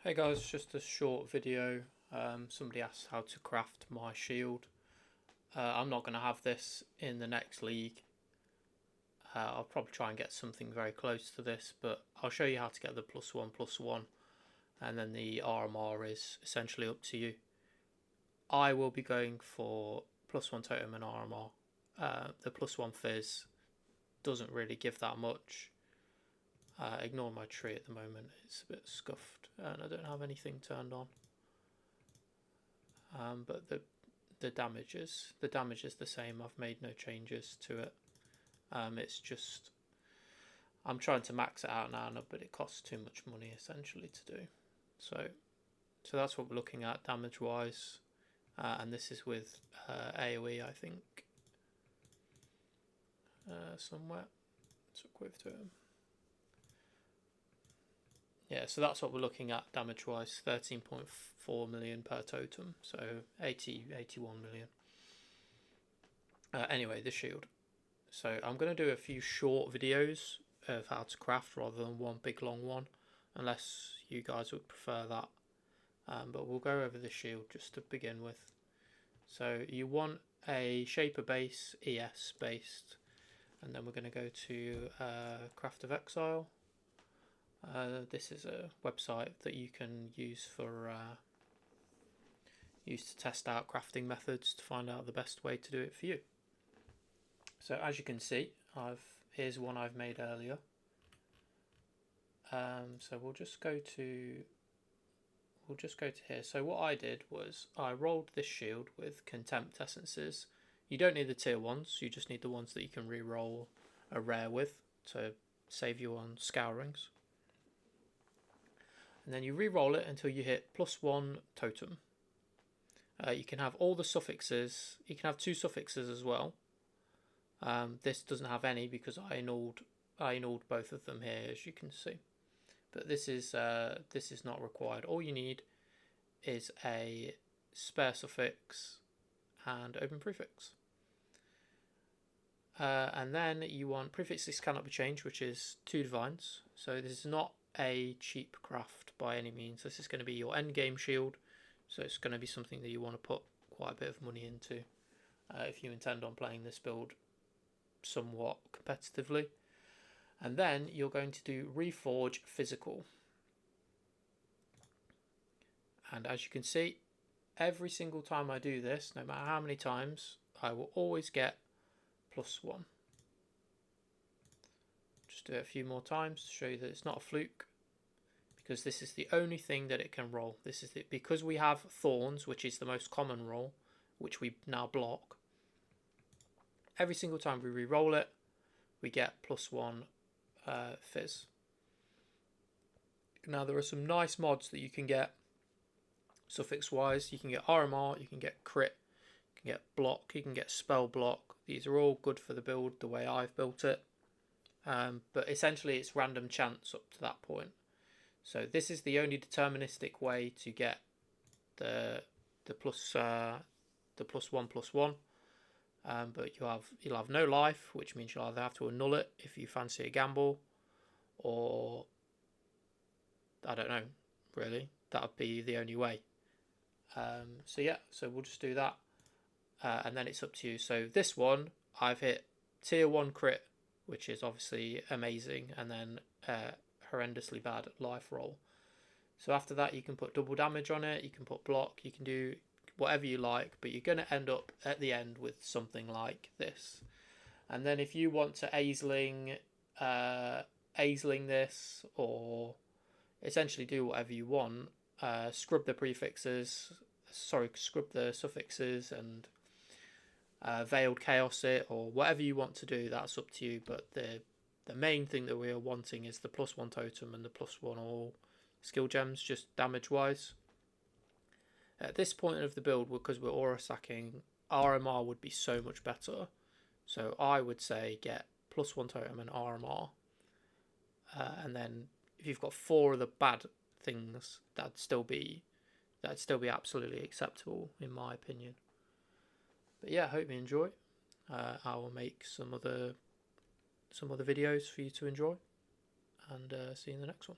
Hey guys, just a short video. Somebody asked how to craft my shield. I'm not going to have this in the next league. I'll probably try and get something very close to this, but I'll show you how to get the +1/+1, and then the RMR is essentially up to you. I will be going for +1 totem and RMR. The +1 fizz doesn't really give that much. Ignore my tree at the moment, it's a bit scuffed and I don't have anything turned on. But the damage is the same. I've made no changes to it. It's just I'm trying to max it out now, but it costs too much money essentially to do. So that's what we're looking at damage wise, and this is with AOE, I think, somewhere. Shockwave Totem. Yeah, so that's what we're looking at damage wise, 13.4 million per totem, so 81 million. Anyway, the shield. So I'm going to do a few short videos of how to craft rather than one big long one, unless you guys would prefer that. But we'll go over the shield just to begin with. So you want a shaper base, ES based, and then we're going to go to Craft of Exile. This is a website that you can use for use to test out crafting methods to find out the best way to do it for you. So as you can see, here's one I've made earlier. So we'll just go to here. So what I did was I rolled this shield with contempt essences. You don't need the tier ones, you just need the ones that you can re-roll a rare with to save you on scourings. And then you re-roll it until you hit +1 totem. You can have all the suffixes. You can have 2 suffixes as well. This doesn't have any because I annulled both of them here, as you can see. But this is not required. All you need is a spare suffix and open prefix. And then you want prefixes cannot be changed, which is 2 divines. So this is not a cheap craft by any means. This is going to be your end game shield, so it's going to be something that you want to put quite a bit of money into if you intend on playing this build somewhat competitively. And then you're going to do Reforge Physical, and as you can see, every single time I do this, no matter how many times, I will always get +1. Just do it a few more times to show you that it's not a fluke, because this is the only thing that it can roll. This is because we have thorns, which is the most common roll, which we now block. Every single time we re-roll it, we get +1 fizz. Now there are some nice mods that you can get suffix wise. You can get RMR, you can get crit, you can get block, you can get spell block. These are all good for the build the way I've built it. But essentially it's random chance up to that point. So this is the only deterministic way to get the +1/+1. But you'll have no life, which means you'll either have to annul it if you fancy a gamble, or I don't know, really, that would be the only way. So yeah, so we'll just do that, and then it's up to you. So this one I've hit tier 1 crit, which is obviously amazing, and then horrendously bad life roll. So after that you can put double damage on it, you can put block, you can do whatever you like, but you're going to end up at the end with something like this. And then if you want to aisling this, or essentially do whatever you want, scrub the suffixes and veiled chaos it, or whatever you want to do, that's up to you. But the main thing that we are wanting is the +1 totem and the +1 all skill gems, just damage wise. At this point of the build, because we're aura sacking, RMR would be so much better. So I would say get +1 totem and RMR. And then if you've got 4 of the bad things, that'd still be absolutely acceptable in my opinion. But yeah, I hope you enjoy. I will make some other videos for you to enjoy, and see you in the next one.